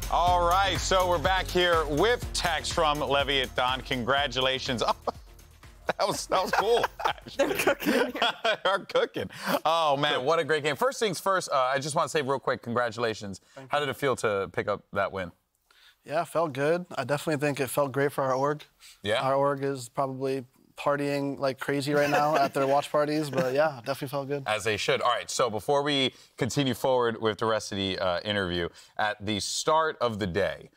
All right, so we're back here with Tex from Leviathan. Congratulations. Oh, that was cool. They're cooking. They're cooking. Oh, man, what a great game. First things first, I just want to say real quick, congratulations. How did it feel to pick up that win? Yeah, it felt good. I definitely think it felt great for our org. Yeah? Our org is probably partying like crazy right now at their watch parties, but yeah, definitely felt good. As they should. All right, so before we continue forward with the rest of the interview, at the start of the day,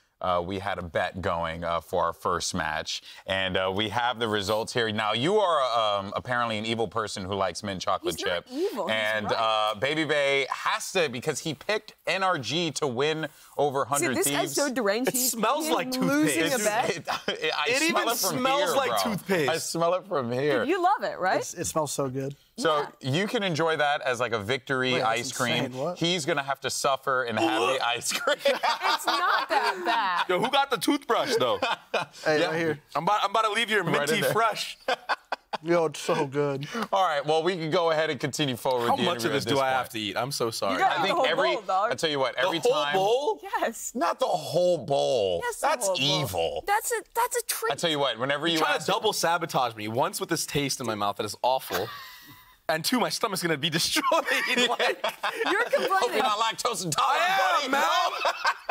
we had a bet going for our first match, and we have the results here. Now, you are apparently an evil person who likes mint chocolate chip. He's not evil. And He's right. Baby Bay has to, because he picked NRG to win over 100 this Thieves. guy's so deranged. It smells like losing toothpaste. a bet. It even smells like bro. toothpaste. I smell it from here. You love it, right? It smells so good. So you can enjoy that as like a victory Wait, ice that's cream. insane. What? He's going to have to suffer and have the ice cream. It's not that bad. Yo, who got the toothbrush, though? Hey, right here. I'm about to leave here Right minty in there. fresh. Yo, it's so good. All right, well, we can go ahead and continue forward How with the much of interview this at do I point. have to eat? I'm so sorry. You got I think the whole every, bowl, dog. I tell you what, every the whole time. bowl? Yes. Not the whole bowl. Yes, the That's whole bowl. evil. That's a treat. I tell you what, whenever you Trying ask, to double sabotage me. Once with this taste in my mouth that is awful, and two, my stomach's gonna be destroyed. You're Hope you're complaining. not lactose intolerant, I buddy. am, man.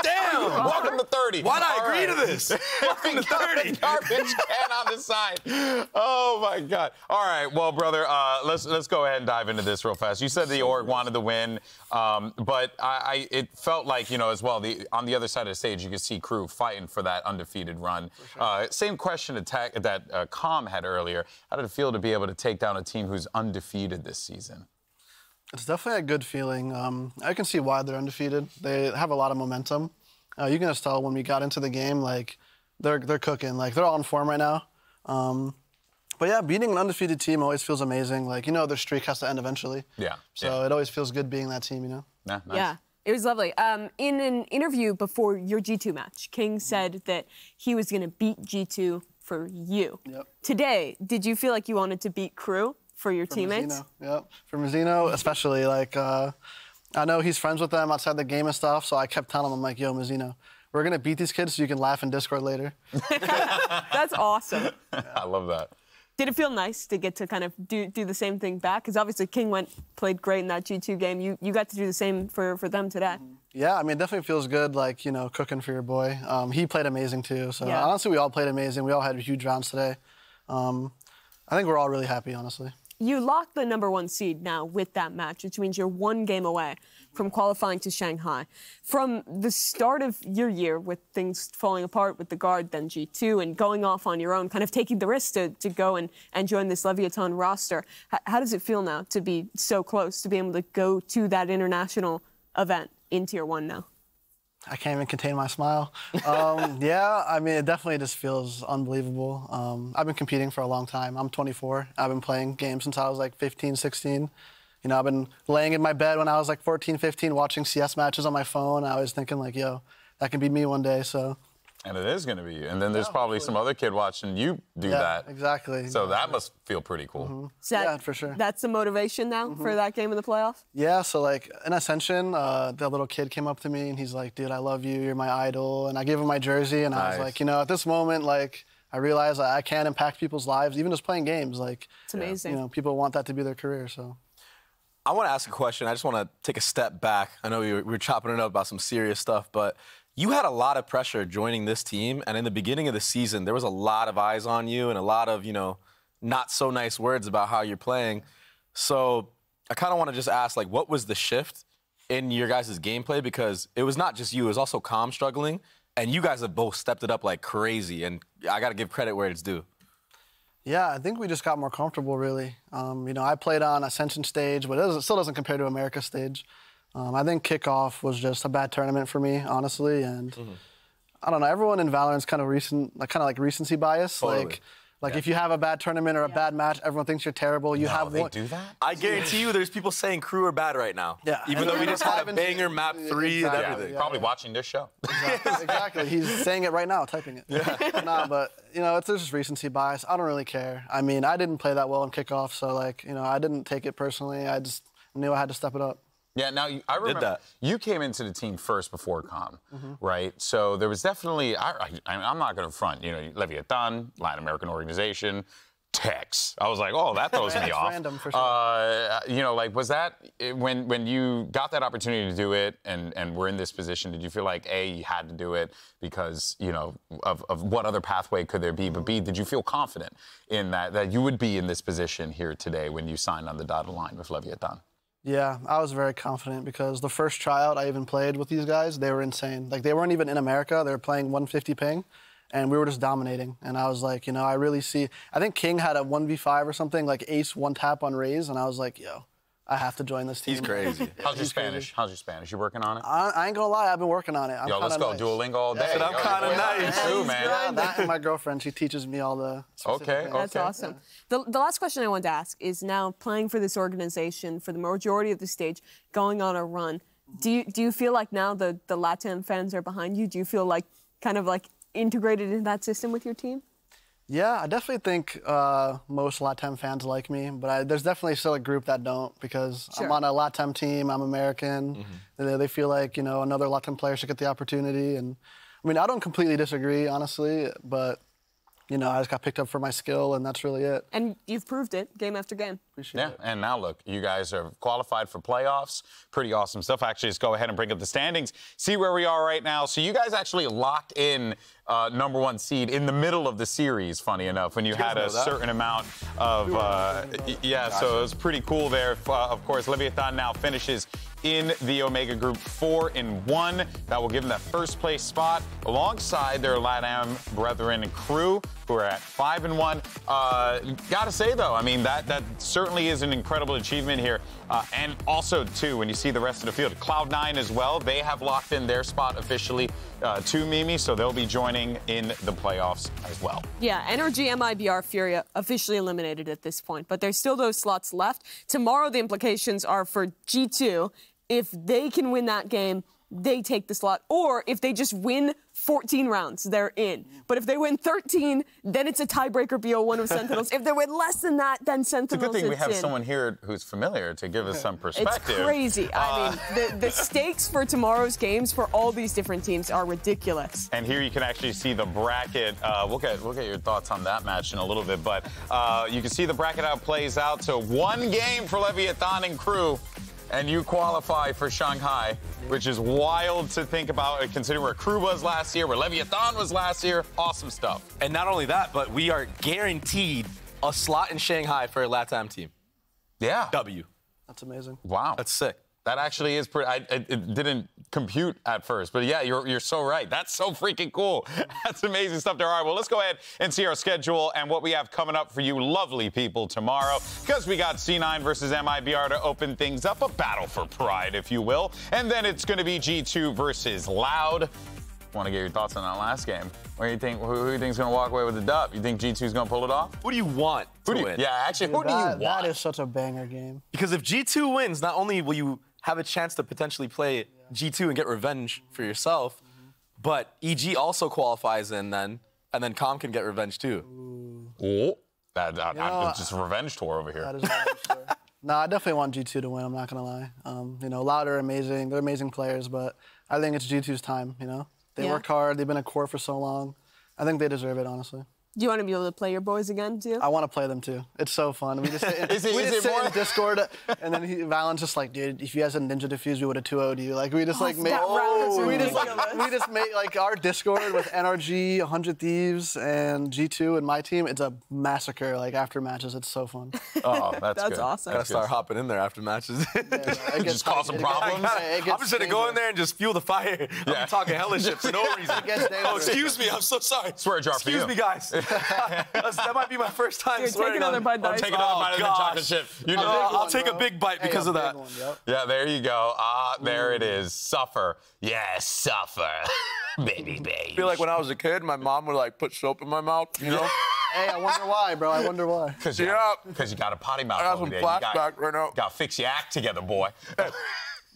Damn. Welcome to 30. Why'd I All agree right. to this? Welcome to 30. Garbage can on the side. Oh my God! All right, well, brother, let's go ahead and dive into this real fast. You said the org wanted to win, but it felt like, you know, as well. On the other side of the stage, you could see crew fighting for that undefeated run. Sure. Same question that Com had earlier. How did it feel to be able to take down a team who's undefeated this season? It's definitely a good feeling. I can see why they're undefeated. They have a lot of momentum. You can just tell when we got into the game, like, they're cooking. Like, they're all in form right now. But yeah, beating an undefeated team always feels amazing. Like, you know, their streak has to end eventually. Yeah. So it always feels good being that team, you know? Yeah, nice. Yeah, it was lovely. In an interview before your G2 match, King said that he was going to beat G2 for you. Yep. Today, did you feel like you wanted to beat Crew for your teammates? Mazzino. Yep. For Mazzino, especially, like, I know he's friends with them outside the game and stuff, so I kept telling him, I'm like, yo, Mazzino, we're going to beat these kids so you can laugh in Discord later. That's awesome. I love that. Did it feel nice to get to kind of do the same thing back? Because obviously King played great in that G2 game. You got to do the same for them today. Yeah, I mean, it definitely feels good, like, you know, cooking for your boy. He played amazing, too. So, Yeah. honestly, we all played amazing. We all had huge rounds today. I think we're all really happy, honestly. You locked the #1 seed now with that match, which means you're one game away from qualifying to Shanghai. From the start of your year, with things falling apart with the guard, then G2, and going off on your own, kind of taking the risk to go and join this Leviathan roster, how does it feel now to be so close, to be able to go to that international event in Tier 1 now? I can't even contain my smile. Yeah, I mean, it definitely just feels unbelievable. I've been competing for a long time. I'm 24. I've been playing games since I was like 15, 16. You know, I've been laying in my bed when I was like 14, 15, watching CS matches on my phone. I was thinking like, yo, that can be me one day, so. And it is going to be you. And then there's probably some other kid watching you do that. Exactly. So that must feel pretty cool. So Yeah, for sure. That's the motivation now for that game in the playoff? Yeah, so like in Ascension, the little kid came up to me and he's like, dude, I love you, you're my idol. And I gave him my jersey and I was like, you know, at this moment, like, I realize I can impact people's lives, even just playing games. Like, It's amazing. you know, people want that to be their career, so. I want to ask a question. I just want to take a step back. I know we were chopping it up about some serious stuff, but you had a lot of pressure joining this team, and in the beginning of the season, there was a lot of eyes on you and a lot of, you know, not so nice words about how you're playing. So I kind of want to just ask, like, what was the shift in your guys' gameplay? Because it was not just you, it was also Com struggling, and you guys have both stepped it up like crazy, and I got to give credit where it's due. Yeah, I think we just got more comfortable, really. You know, I played on Ascension stage, but it still doesn't compare to America stage. I think Kickoff was just a bad tournament for me, honestly, and I don't know. Everyone in Valorant's kind of recency bias. Totally. Like if you have a bad tournament or a bad match, everyone thinks you're terrible. You have they one. do that? I guarantee you there's people saying Crew are bad right now. Yeah. Even though we just had a 5 and banger map 3 Exactly. and everything. Probably watching this show. Exactly. He's saying it right now, typing it. Yeah. Nah, but, you know, there's just recency bias. I don't really care. I mean, I didn't play that well in Kickoff, so, like, you know, I didn't take it personally. I just knew I had to step it up. Yeah, now I remember that. you came into the team first before Com, right? So there was definitely, I'm not going to front, you know, Leviathan, Latin American organization, Tex. I was like, oh, that throws me off. Random for sure. You know, like, was that when you got that opportunity to do it and were in this position? Did you feel like A, you had to do it because you know of what other pathway could there be? But B, did you feel confident in that you would be in this position here today when you signed on the dotted line with Leviathan? Yeah, I was very confident because the first tryout I even played with these guys, they were insane. Like, they weren't even in America. They were playing 150 ping. And we were just dominating. And I was like, you know, I really see. I think King had a 1v5 or something, like ace one tap on Raze. And I was like, yo, I have to join this team. He's crazy. How's your Spanish? How's your Spanish? You working on it? I ain't gonna lie, I've been working on it. Yo, let's go. nice. Duolingo all day. I'm kind of nice. Too, man. Yeah, that and my girlfriend, she teaches me all the specific things. That's awesome. The last question I wanted to ask is now playing for this organization for the majority of the stage, going on a run. Do you feel like now the LATAM fans are behind you? Do you feel like kind of like integrated in that system with your team? Yeah, I definitely think most LATAM fans like me, but there's definitely still a group that don't because I'm on a LATAM team, I'm American. They feel like, you know, another LATAM player should get the opportunity. And I mean, I don't completely disagree, honestly, but, you know, I just got picked up for my skill, and that's really it. And you've proved it game after game. Appreciate it. And now look, you guys are qualified for playoffs. Pretty awesome stuff. Actually, let's go ahead and bring up the standings, see where we are right now. So you guys actually locked in #1 seed in the middle of the series, funny enough, when you had a certain amount of, so it was pretty cool there. Of course, Leviathan now finishes in the Omega Group 4-1. That will give them that first place spot alongside their LATAM brethren and crew, who are at 5-1. Gotta say though, I mean that certainly is an incredible achievement here. And also too, when you see the rest of the field, Cloud9 as well, they have locked in their spot officially to Mimi, so they'll be joining in the playoffs as well. Yeah, Energy, MIBR, Furia officially eliminated at this point, but there's still those slots left. Tomorrow the implications are for G2. If they can win that game, they take the slot. Or if they just win 14 rounds, they're in. But if they win 13, then it's a tiebreaker BO1 of Sentinels. If they win less than that, then Sentinels. It's a good thing we have in. someone here who's familiar to give us some perspective. It's crazy. I mean, the stakes for tomorrow's games for all these different teams are ridiculous. And here you can actually see the bracket. We'll get your thoughts on that match in a little bit, but you can see the bracket how it plays out. So one game for Leviathan and crew, and you qualify for Shanghai, which is wild to think about, considering where crew was last year, where Leviathan was last year. Awesome stuff. And not only that, but we are guaranteed a slot in Shanghai for a LATAM team. Yeah. W. That's amazing. Wow. That's sick. That actually is pretty. It didn't compute at first, but yeah, you're so right. That's so freaking cool. That's amazing stuff there. All right, well, let's go ahead and see our schedule and what we have coming up for you lovely people tomorrow, because we got C9 versus MIBR to open things up, a battle for pride, if you will. And then it's going to be G2 versus Loud. Want to get your thoughts on that last game. What do you think? Who do you think is going to walk away with the dub? You think G2 is going to pull it off? Who do you want to win? Yeah, actually, who do you want? That is such a banger game. Because if G2 wins, not only will you have a chance to potentially play G2 and get revenge for yourself, but EG also qualifies in then, and then Com can get revenge too. Oh, that's just a revenge tour over here. That is No, I definitely want G2 to win, I'm not going to lie. You know, Loud are amazing. They're amazing players, but I think it's G2's time, you know? They work hard. They've been a core for so long. I think they deserve it, honestly. Do you want to be able to play your boys again, too? I want to play them, too. It's so fun. We just sit in Discord, and then Valent's just like, dude, if you guys had Ninja Diffuse, we would have 2-0'd you. Like, we just, like, make... we just make, like, our Discord with NRG, 100 Thieves, and G2 and my team. It's a massacre, like, after matches. It's so fun. Oh, that's good. Awesome. Gotta start hopping in there after matches. Just cause some problems. I'm just gonna go in there and just fuel the fire. I'm talking hella shit for no reason. Oh, excuse me, I'm so sorry. Swear jar for you. Excuse me, guys. That might be my first time Take another bite. Take another bite of the chocolate chip. You know, I'll take a big bite because of that. Yeah, there you go. There it is. Suffer. Yes, suffer. Baby. I feel like when I was a kid, my mom would like put soap in my mouth, you know? Hey, I wonder why, bro. I wonder why. Because you got a potty mouth. I got some flashback right now. Got to fix your act together, boy.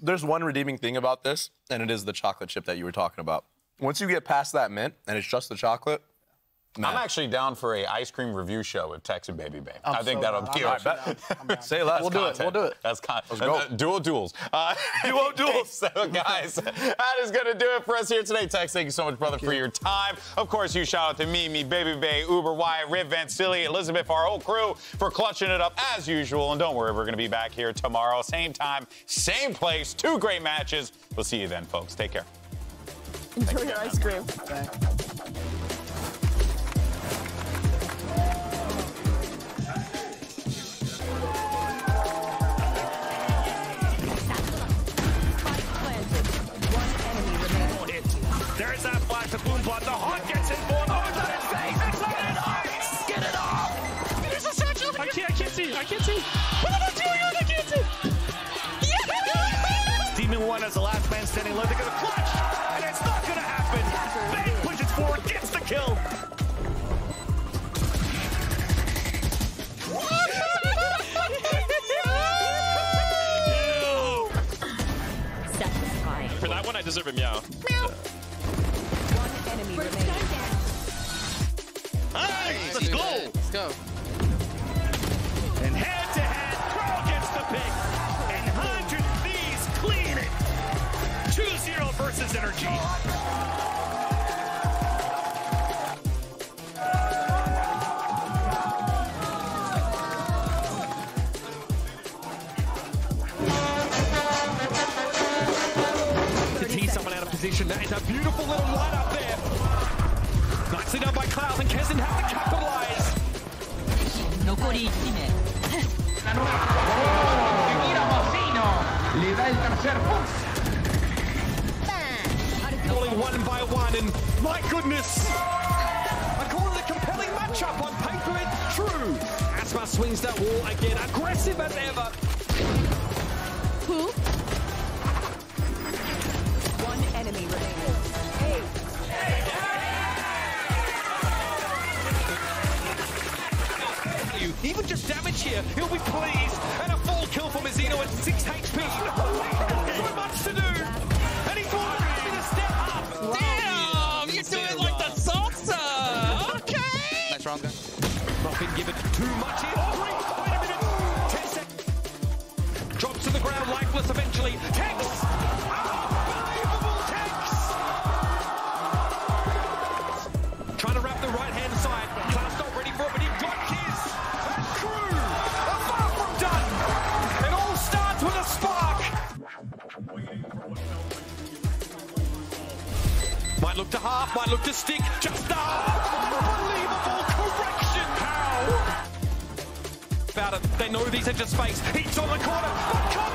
There's one redeeming thing about this, and it is the chocolate chip that you were talking about. Once you get past that mint, and it's just the chocolate, I'm actually down for a ice cream review show with Tex and Baby Bay. I think that'll be down. Say less. We'll do it. We'll do it. That's Let's go. Dual duels. Duo duels. So, guys, that is going to do it for us here today. Tex, thank you so much, brother, for your time. Of course, you shout out to Mimi, Baby Bay, Uber Wyatt, Riv Van Silly, Elizabeth, our whole crew for clutching it up as usual. And don't worry, we're going to be back here tomorrow, same time, same place. 2 great matches. We'll see you then, folks. Take care. Enjoy your ice cream. There's that flash to Boombot. The Hawk gets it for him. Oh, is that his face? It's not it off. Get it off. There's a satchel. I can't see. I can't see. What am I doing? I can't see. Yeah! Demon 1 as the last man standing low. They're going to clutch. And it's not going to happen. Bang pushes forward, gets the kill. For that one, I deserve a meow. Nice! Let's go! Let's go. And head-to-head, Crow gets the pick. And 100 Thieves clean it. 2-0 versus Energy. To tee someone out of position. That is a beautiful little line up there. Nicely done by Klaus, and Kesen have to capitalize. 残り1名 Falling one by one, and my goodness, I call it a compelling matchup. On paper, it's true. Asma swings that wall again, aggressive as ever. Who? One enemy remaining. Even just damage here, he'll be pleased. And a full kill for Mizzino at 6 HP. So much to do. And he's wanting to step up. Damn! You do it like the salsa! Okay! Nice round, guy. Not been given too much here. Oh, wait a minute. 10 seconds. Drops to the ground, lifeless eventually. Tex! Unbelievable Tex! Trying to wrap the right-hand side. Klaus not ready for it, but he got his. And Crew are far from done. It all starts with a spark. Might look to half, might look to stick. Just a unbelievable correction. How? About it. They know these are just fakes. He's on the corner. But